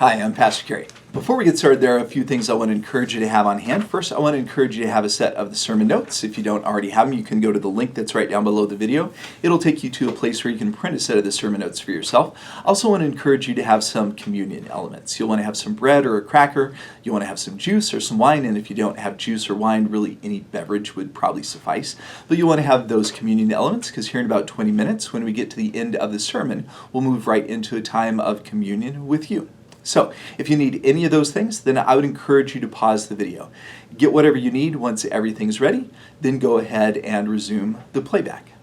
Hi, I'm Pastor Kerry. Before we get started, there are a few things I want to encourage you to have on hand. First, I want to encourage you to have a set of the sermon notes. If you don't already have them, you can go to the link that's right down below the video. It'll take you to a place where you can print a set of the sermon notes for yourself. I also want to encourage you to have some communion elements. You'll want to have some bread or a cracker. You want to have some juice or some wine, and if you don't have juice or wine, really any beverage would probably suffice. But you want to have those communion elements because here in about 20 minutes, when we get to the end of the sermon, we'll move right into a time of communion with you. So, if you need any of those things, then I would encourage you to pause the video. Get whatever you need once everything's ready, then go ahead and resume the playback.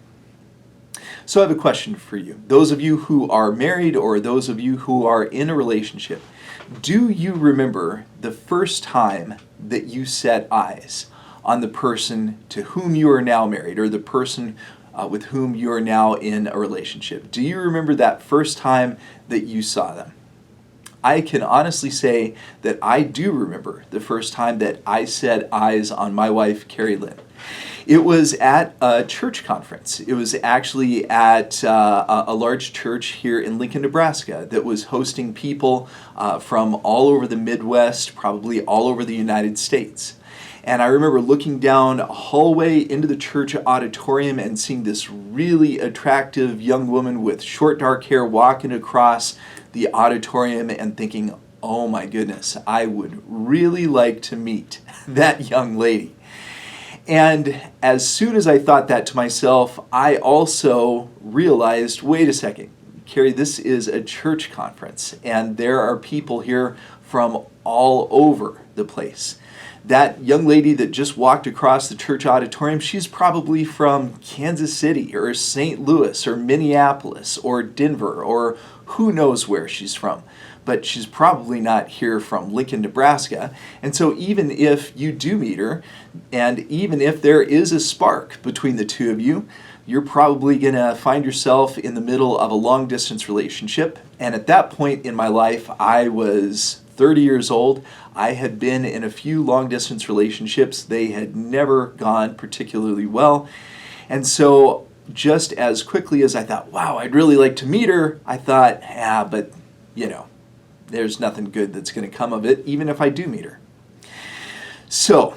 So I have a question for you. Those of you who are married or those of you who are in a relationship, do you remember the first time that you set eyes on the person to whom you are now married or the person with whom you are now in a relationship? Do you remember that first time that you saw them? I can honestly say that I do remember the first time that I set eyes on my wife, Carrie Lynn. It was at a church conference. It was actually at a large church here in Lincoln, Nebraska that was hosting people from all over the Midwest, probably all over the United States. And I remember looking down a hallway into the church auditorium and seeing this really attractive young woman with short dark hair walking across the auditorium and thinking, oh my goodness, I would really like to meet that young lady. And as soon as I thought that to myself, I also realized, wait a second, Carrie, this is a church conference and there are people here from all over the place. That young lady that just walked across the church auditorium, she's probably from Kansas City or St. Louis or Minneapolis or Denver or who knows where she's from. But she's probably not here from Lincoln, Nebraska. And so even if you do meet her, and even if there is a spark between the two of you, you're probably going to find yourself in the middle of a long-distance relationship. And at that point in my life, I was 30 years old. I had been in a few long-distance relationships. They had never gone particularly well. And so just as quickly as I thought, wow, I'd really like to meet her, I thought, but, there's nothing good that's going to come of it, even if I do meet her. So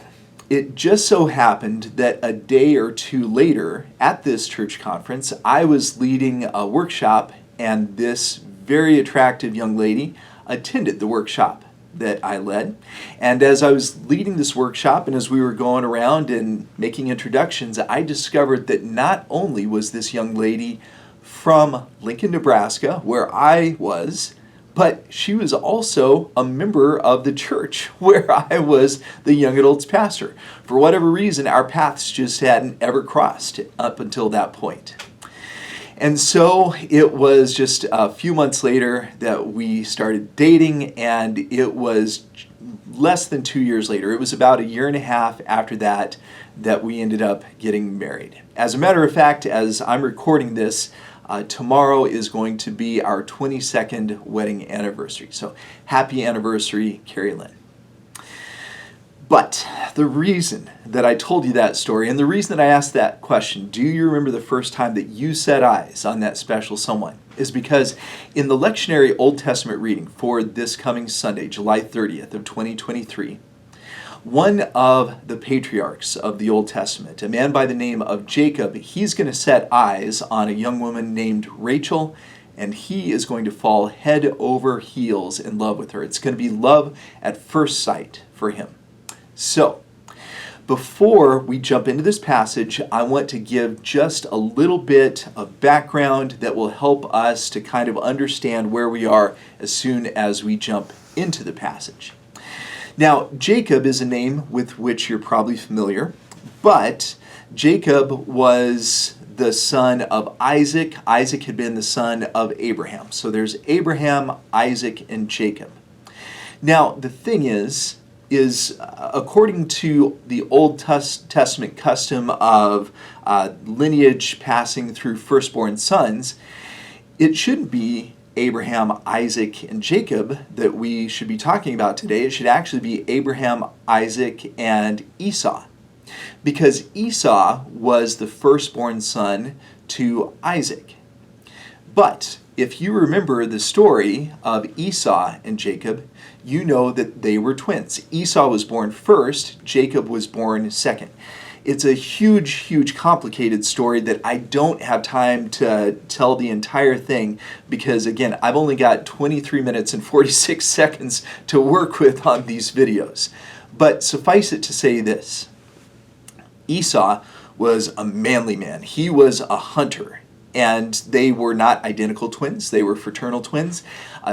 it just so happened that a day or two later at this church conference, I was leading a workshop, and this very attractive young lady attended the workshop that I led. And as I was leading this workshop and as we were going around and making introductions, I discovered that not only was this young lady from Lincoln, Nebraska, where I was, but she was also a member of the church where I was the young adults pastor. For whatever reason, our paths just hadn't ever crossed up until that point. And so it was just a few months later that we started dating, and it was less than 2 years later. It was about a year and a half after that that we ended up getting married. As a matter of fact, as I'm recording this, tomorrow is going to be our 22nd wedding anniversary. So happy anniversary, Carrie Lynn. But the reason that I told you that story and the reason that I asked that question, do you remember the first time that you set eyes on that special someone, is because in the lectionary Old Testament reading for this coming Sunday, July 30th of 2023, one of the patriarchs of the Old Testament, a man by the name of Jacob, he's going to set eyes on a young woman named Rachel, and he is going to fall head over heels in love with her. It's going to be love at first sight for him. So, before we jump into this passage, I want to give just a little bit of background that will help us to kind of understand where we are as soon as we jump into the passage. Now, Jacob is a name with which you're probably familiar, but Jacob was the son of Isaac. Isaac had been the son of Abraham. So there's Abraham, Isaac, and Jacob. Now, the thing is according to the Old Testament custom of lineage passing through firstborn sons, it shouldn't be Abraham, Isaac, and Jacob that we should be talking about today. It should actually be Abraham, Isaac, and Esau, because Esau was the firstborn son to Isaac. But if you remember the story of Esau and Jacob, you know that they were twins. Esau was born first, Jacob was born second. It's a huge, complicated story that I don't have time to tell the entire thing because, again, I've only got 23 minutes and 46 seconds to work with on these videos. But suffice it to say this: Esau was a manly man. He was a hunter. And they were not identical twins. They were fraternal twins.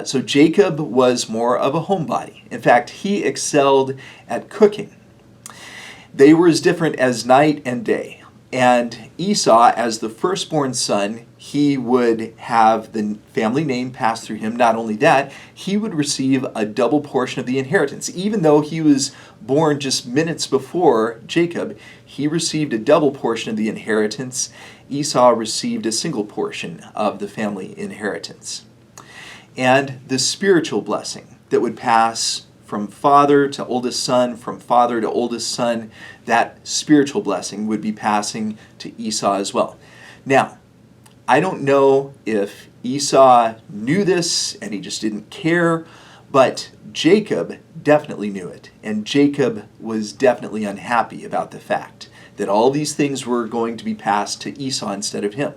So Jacob was more of a homebody. In fact, he excelled at cooking. They were as different as night and day. And Esau, as the firstborn son, he would have the family name passed through him. Not only that, he would receive a double portion of the inheritance. Even though he was born just minutes before Jacob, he received a double portion of the inheritance. Esau received a single portion of the family inheritance. And the spiritual blessing that would pass from father to oldest son, from father to oldest son, that spiritual blessing would be passing to Esau as well. Now, I don't know if Esau knew this and he just didn't care, but Jacob definitely knew it. And Jacob was definitely unhappy about the fact that all these things were going to be passed to Esau instead of him.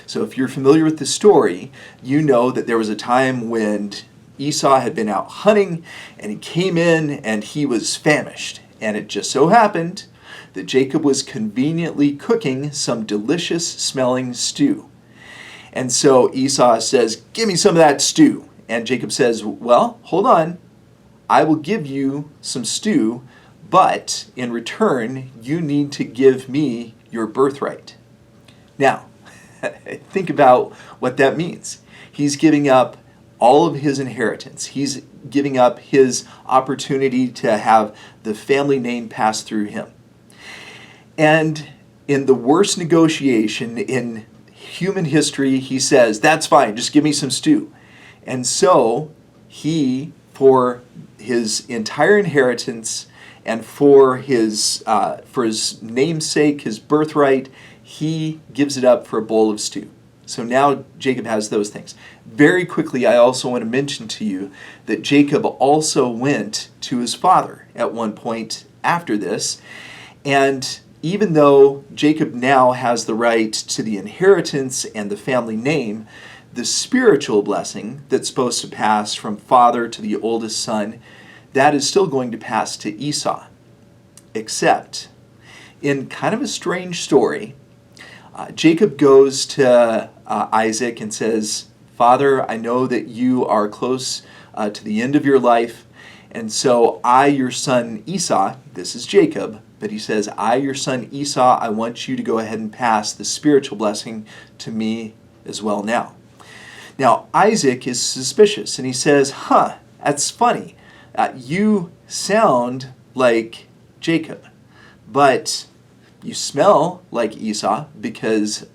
So if you're familiar with the story, you know that there was a time when Esau had been out hunting and he came in and he was famished. And it just so happened that Jacob was conveniently cooking some delicious smelling stew. And so Esau says, "Give me some of that stew." And Jacob says, "Well, hold on. I will give you some stew, but in return, you need to give me your birthright." Now, think about what that means. He's giving up all of his inheritance. He's giving up his opportunity to have the family name passed through him. And in the worst negotiation in human history, he says, "That's fine, just give me some stew." And so he, for his entire inheritance and for his namesake, his birthright, he gives it up for a bowl of stew. So now Jacob has those things. Very quickly, I also want to mention to you that Jacob also went to his father at one point after this. And even though Jacob now has the right to the inheritance and the family name, the spiritual blessing that's supposed to pass from father to the oldest son, that is still going to pass to Esau. Except, in kind of a strange story, Jacob goes to Isaac and says, "Father, I know that you are close to the end of your life, and so I, your son Esau," this is Jacob, but he says, "I, your son Esau, I want you to go ahead and pass the spiritual blessing to me as well now." Now, Isaac is suspicious, and he says, "That's funny. You sound like Jacob, but you smell like Esau," because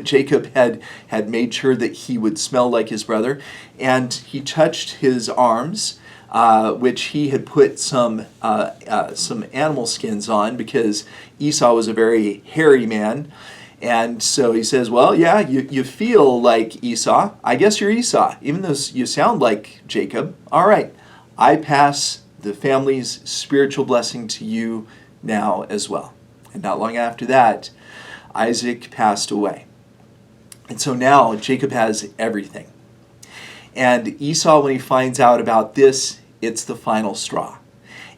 Jacob had made sure that he would smell like his brother, and he touched his arms, which he had put some animal skins on because Esau was a very hairy man. And so he says, "Well, yeah, you feel like Esau. I guess you're Esau, even though you sound like Jacob. All right, I pass the family's spiritual blessing to you now as well." And not long after that, Isaac passed away. And so now Jacob has everything. And Esau, when he finds out about this, it's the final straw.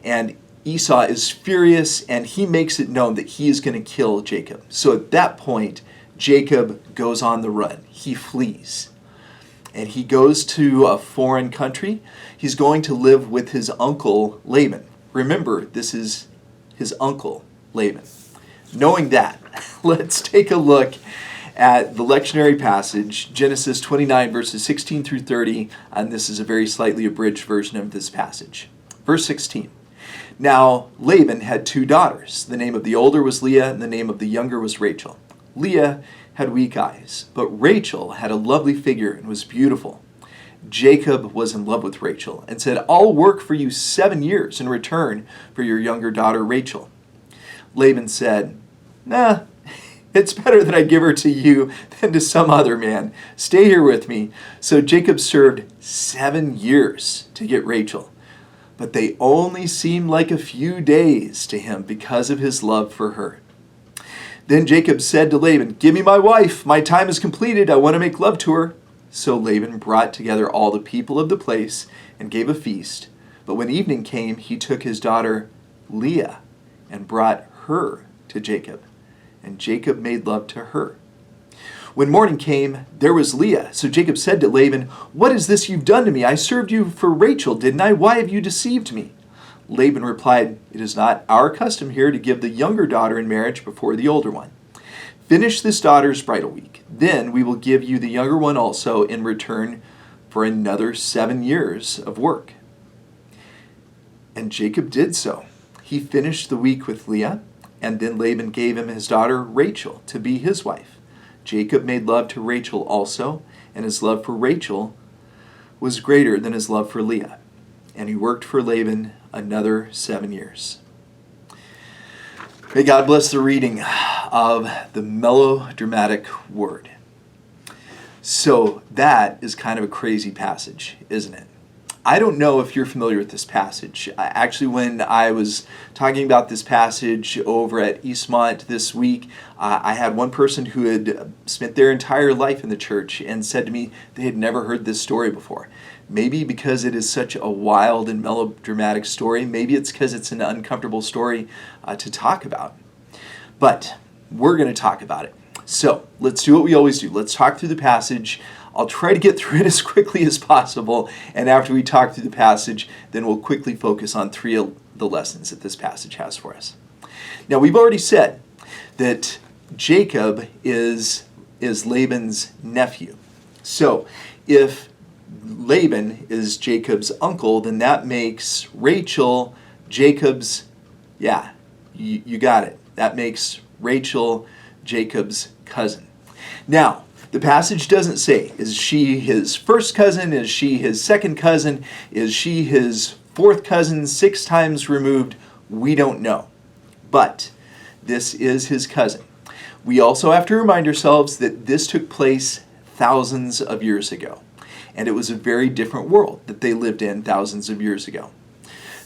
And Esau is furious, and he makes it known that he is going to kill Jacob. So at that point, Jacob goes on the run. He flees. And he goes to a foreign country. He's going to live with his uncle Laban. Remember, this is his uncle Laban. Knowing that, let's take a look at the lectionary passage, Genesis 29, verses 16 through 30, and this is a very slightly abridged version of this passage. Verse 16. Now Laban had 2 daughters. The name of the older was Leah, and the name of the younger was Rachel. Leah had weak eyes, but Rachel had a lovely figure and was beautiful. Jacob was in love with Rachel and said, "I'll work for you 7 years in return for your younger daughter Rachel." Laban said, "Nah, It's better that I give her to you than to some other man. Stay here with me." So Jacob served 7 years to get Rachel, but they only seemed like a few days to him because of his love for her. Then Jacob said to Laban, "Give me my wife. My time is completed. I want to make love to her." So Laban brought together all the people of the place and gave a feast. But when evening came, he took his daughter Leah and brought her to Jacob. And Jacob made love to her. When morning came, there was Leah. So Jacob said to Laban, "What is this you've done to me? I served you for Rachel, didn't I? Why have you deceived me?" Laban replied, "It is not our custom here to give the younger daughter in marriage before the older one. Finish this daughter's bridal week. Then we will give you the younger one also in return for another 7 years of work." And Jacob did so. He finished the week with Leah, and then Laban gave him his daughter Rachel to be his wife. Jacob made love to Rachel also, and his love for Rachel was greater than his love for Leah. And he worked for Laban another 7 years. May God bless the reading of the melodramatic word. So that is kind of a crazy passage, isn't it? I don't know if you're familiar with this passage. Actually, when I was talking about this passage over at Eastmont this week, I had one person who had spent their entire life in the church and said to me they had never heard this story before. Maybe because it is such a wild and melodramatic story. Maybe it's because it's an uncomfortable story to talk about. But we're going to talk about it. So let's do what we always do. Let's talk through the passage. I'll try to get through it as quickly as possible. And after we talk through the passage, then we'll quickly focus on 3 of the lessons that this passage has for us. Now, we've already said that Jacob is Laban's nephew. So if Laban is Jacob's uncle, then that makes Rachel Jacob's, you got it. That makes Rachel Jacob's cousin. Now, the passage doesn't say, is she his first cousin? Is she his second cousin? Is she his fourth cousin, 6 times removed? We don't know. But this is his cousin. We also have to remind ourselves that this took place thousands of years ago. And it was a very different world that they lived in thousands of years ago.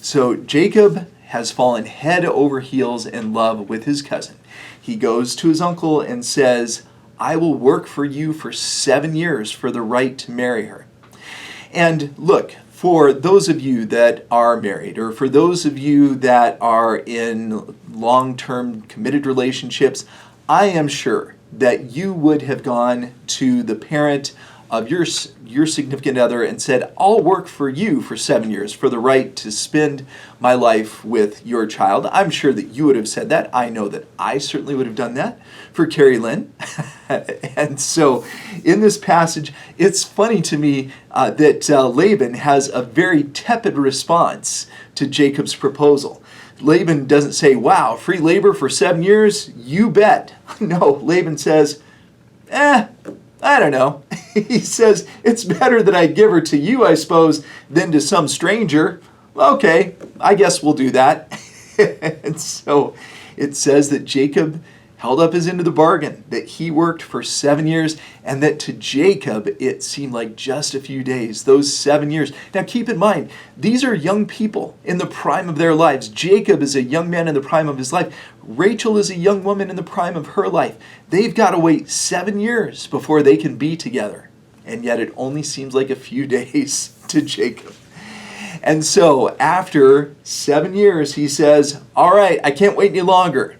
So Jacob has fallen head over heels in love with his cousin. He goes to his uncle and says, "I will work for you for 7 years for the right to marry her." And look, for those of you that are married, or for those of you that are in long-term committed relationships, I am sure that you would have gone to the parent of your significant other and said, "I'll work for you for 7 years for the right to spend my life with your child." I'm sure that you would have said that. I know that I certainly would have done that for Carrie Lynn. And so in this passage, it's funny to me that Laban has a very tepid response to Jacob's proposal. Laban doesn't say, "Wow, free labor for 7 years? You bet." No, Laban says, I don't know. He says, "It's better that I give her to you, I suppose, than to some stranger." Okay, I guess we'll do that. And so it says that Jacob held up his end of the bargain, that he worked for 7 years, and that to Jacob it seemed like just a few days, those 7 years. Now keep in mind, these are young people in the prime of their lives. Jacob is a young man in the prime of his life. Rachel is a young woman in the prime of her life. They've got to wait 7 years before they can be together. And yet it only seems like a few days to Jacob. And so after 7 years, he says, "All right, I can't wait any longer."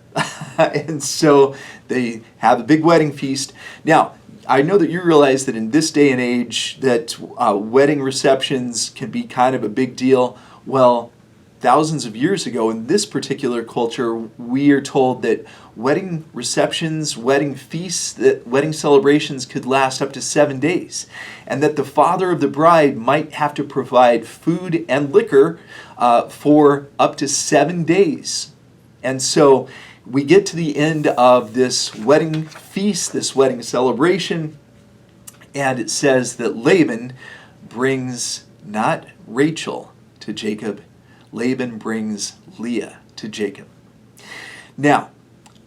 And so they have a big wedding feast. Now, I know that you realize that in this day and age that wedding receptions can be kind of a big deal. Well, thousands of years ago in this particular culture, we are told that wedding receptions, wedding feasts, that wedding celebrations could last up to 7 days. And that the father of the bride might have to provide food and liquor for up to 7 days. And so we get to the end of this wedding feast, this wedding celebration, and it says that Laban brings not Rachel to Jacob, Laban brings Leah to Jacob. Now,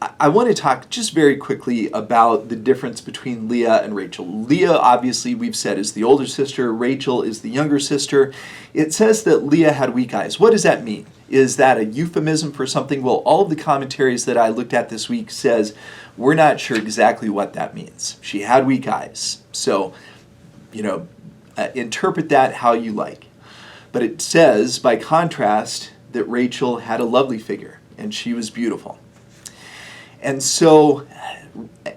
I want to talk just very quickly about the difference between Leah and Rachel. Leah, obviously, we've said, is the older sister. Rachel is the younger sister. It says that Leah had weak eyes. What does that mean? Is that a euphemism for something? Well, all of the commentaries that I looked at this week says we're not sure exactly what that means. She had weak eyes. So, interpret that how you like. But it says, by contrast, that Rachel had a lovely figure and she was beautiful. And so,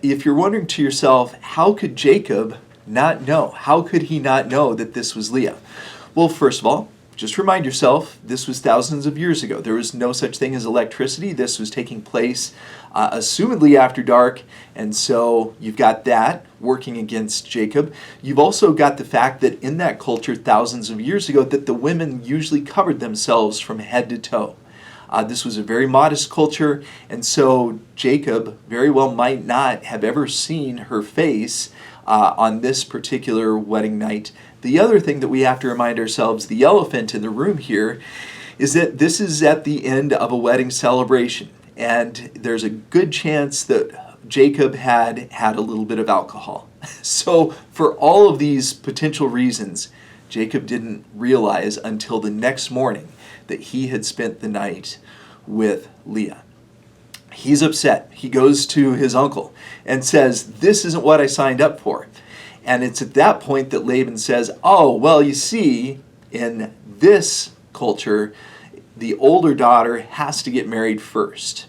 if you're wondering to yourself, how could Jacob not know? How could he not know that this was Leah? Well, first of all, just remind yourself, this was thousands of years ago. There was no such thing as electricity. This was taking place assumedly after dark, and so you've got that working against Jacob. You've also got the fact that in that culture thousands of years ago that the women usually covered themselves from head to toe. This was a very modest culture, and so Jacob very well might not have ever seen her face on this particular wedding night. The other thing that we have to remind ourselves, the elephant in the room here, is that this is at the end of a wedding celebration, and there's a good chance that Jacob had a little bit of alcohol. So for all of these potential reasons, Jacob didn't realize until the next morning that he had spent the night with Leah. He's upset. He goes to his uncle and says, "This isn't what I signed up for." And it's at that point that Laban says, "Oh, well, you see, in this culture, the older daughter has to get married first.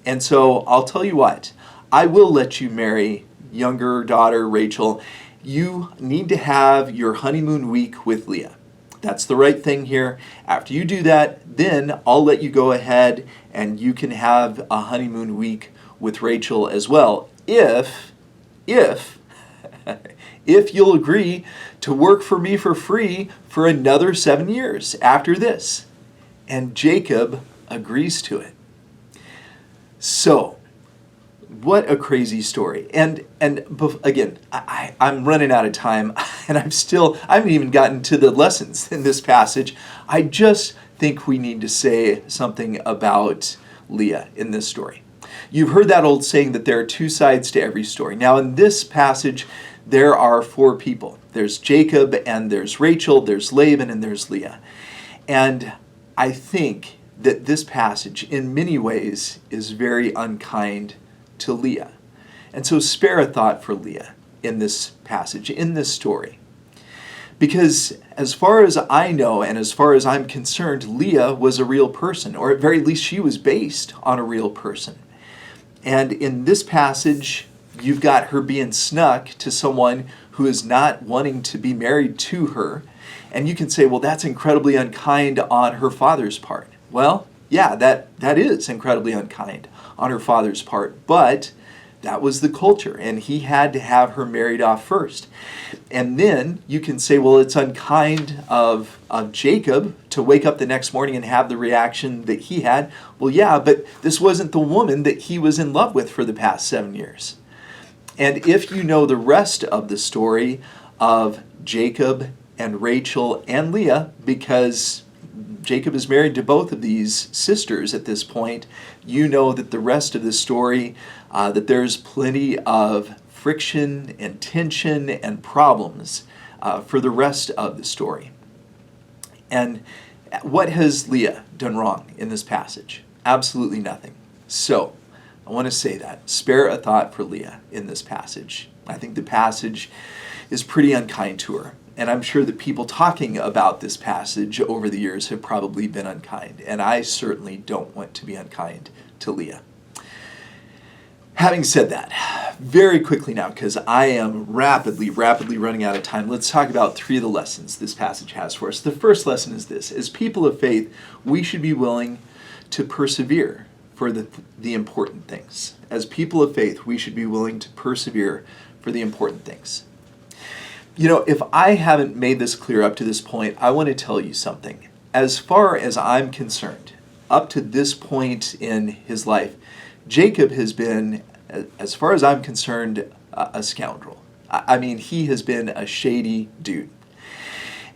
And so I'll tell you what, I will let you marry younger daughter Rachel. You need to have your honeymoon week with Leah. That's the right thing here. After you do that, then I'll let you go ahead and you can have a honeymoon week with Rachel as well. If you'll agree to work for me for free for another 7 years after this." And Jacob agrees to it. So, what a crazy story. And again, I'm running out of time, and I haven't even gotten to the lessons in this passage. I just think we need to say something about Leah in this story. You've heard that old saying that there are two sides to every story. Now, in this passage, there are four people. There's Jacob, and there's Rachel, there's Laban, and there's Leah. And I think that this passage, in many ways, is very unkind to Leah. And so spare a thought for Leah in this passage, in this story. Because as far as I know, and as far as I'm concerned, Leah was a real person, or at very least she was based on a real person. And in this passage, you've got her being snuck to someone who is not wanting to be married to her. And you can say, well, that's incredibly unkind on her father's part. Well, yeah, that is incredibly unkind on her father's part, but that was the culture, and he had to have her married off first. And then you can say, well, it's unkind of Jacob to wake up the next morning and have the reaction that he had. Well, yeah, but this wasn't the woman that he was in love with for the past 7 years. And if you know the rest of the story of Jacob and Rachel and Leah, because Jacob is married to both of these sisters at this point, you know that the rest of the story, that there's plenty of friction and tension and problems for the rest of the story. And what has Leah done wrong in this passage? Absolutely nothing. So, I want to say that. Spare a thought for Leah in this passage. I think the passage is pretty unkind to her. And I'm sure that people talking about this passage over the years have probably been unkind. And I certainly don't want to be unkind to Leah. Having said that, very quickly now, because I am rapidly running out of time, let's talk about 3 of the lessons this passage has for us. The first lesson is this. As people of faith, we should be willing to persevere for the important things. As people of faith, we should be willing to persevere for the important things. You know, if I haven't made this clear up to this point, I want to tell you something. As far as I'm concerned, up to this point in his life, Jacob has been, as far as I'm concerned, a scoundrel. I mean, he has been a shady dude.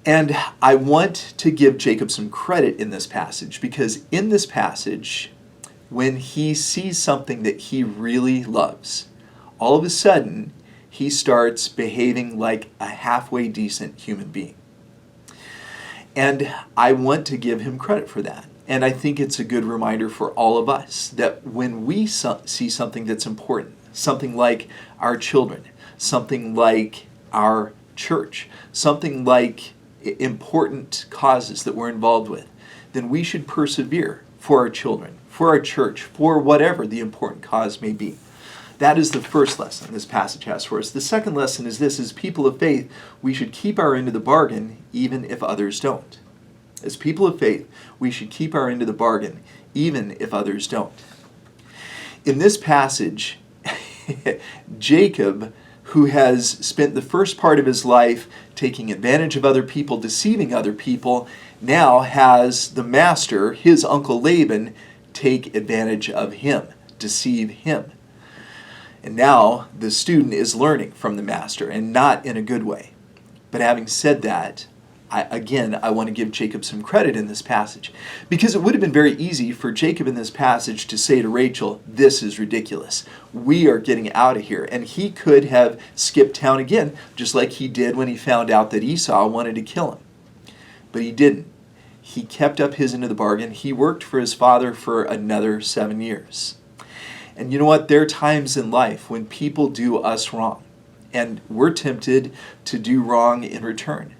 And I want to give Jacob some credit in this passage, because in this passage, when he sees something that he really loves, all of a sudden he starts behaving like a halfway decent human being. And I want to give him credit for that. And I think it's a good reminder for all of us that when we see something that's important, something like our children, something like our church, something like important causes that we're involved with, then we should persevere for our children, for our church, for whatever the important cause may be. That is the first lesson this passage has for us. The second lesson is this: as people of faith, we should keep our end of the bargain even if others don't. As people of faith, we should keep our end of the bargain even if others don't. In this passage, Jacob, who has spent the first part of his life taking advantage of other people, deceiving other people, now has the master, his uncle Laban, take advantage of him, deceive him. And now the student is learning from the master, and not in a good way. But having said that, I want to give Jacob some credit in this passage, because it would have been very easy for Jacob in this passage to say to Rachel, "This is ridiculous. We are getting out of here." And he could have skipped town again, just like he did when he found out that Esau wanted to kill him. But he didn't. He kept up his end of the bargain. He worked for his father for another 7 years. And you know what? There are times in life when people do us wrong, and we're tempted to do wrong in return.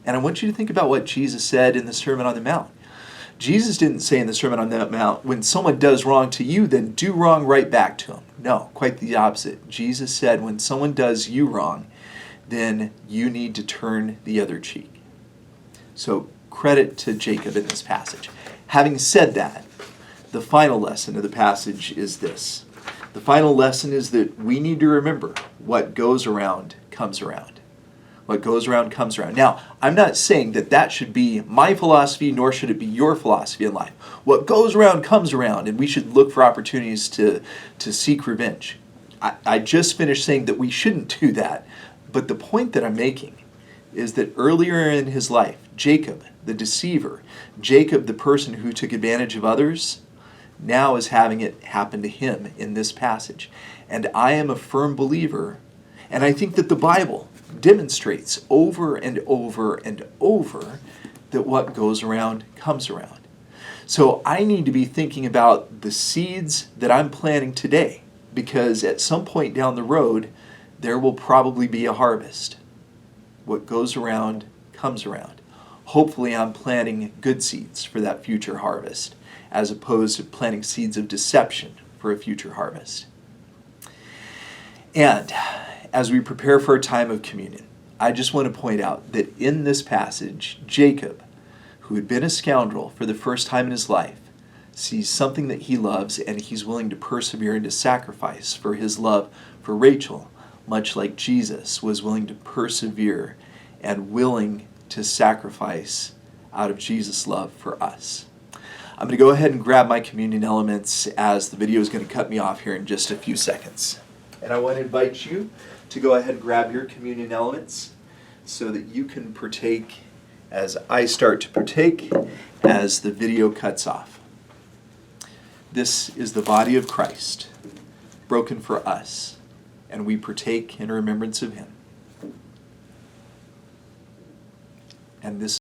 And I want you to think about what Jesus said in the Sermon on the Mount. Jesus didn't say in the Sermon on the Mount, when someone does wrong to you, then do wrong right back to them. No, quite the opposite. Jesus said, when someone does you wrong, then you need to turn the other cheek. So credit to Jacob in this passage. Having said that, the final lesson of the passage is this. The final lesson is that we need to remember what goes around comes around. What goes around comes around. Now, I'm not saying that that should be my philosophy, nor should it be your philosophy in life. What goes around comes around, and we should look for opportunities to seek revenge. I just finished saying that we shouldn't do that, but the point that I'm making is that earlier in his life, Jacob, the deceiver, Jacob, the person who took advantage of others, now is having it happen to him in this passage. And I am a firm believer, and I think that the Bible demonstrates over and over and over that what goes around comes around. So I need to be thinking about the seeds that I'm planting today, because at some point down the road, there will probably be a harvest. What goes around comes around. Hopefully I'm planting good seeds for that future harvest, as opposed to planting seeds of deception for a future harvest. And as we prepare for a time of communion, I just want to point out that in this passage, Jacob, who had been a scoundrel for the first time in his life, sees something that he loves, and he's willing to persevere and to sacrifice for his love for Rachel, much like Jesus was willing to persevere and willing to sacrifice out of Jesus' love for us. I'm going to go ahead and grab my communion elements, as the video is going to cut me off here in just a few seconds. And I want to invite you to go ahead and grab your communion elements so that you can partake as I start to partake as the video cuts off. This is the body of Christ, broken for us, and we partake in remembrance of him. And this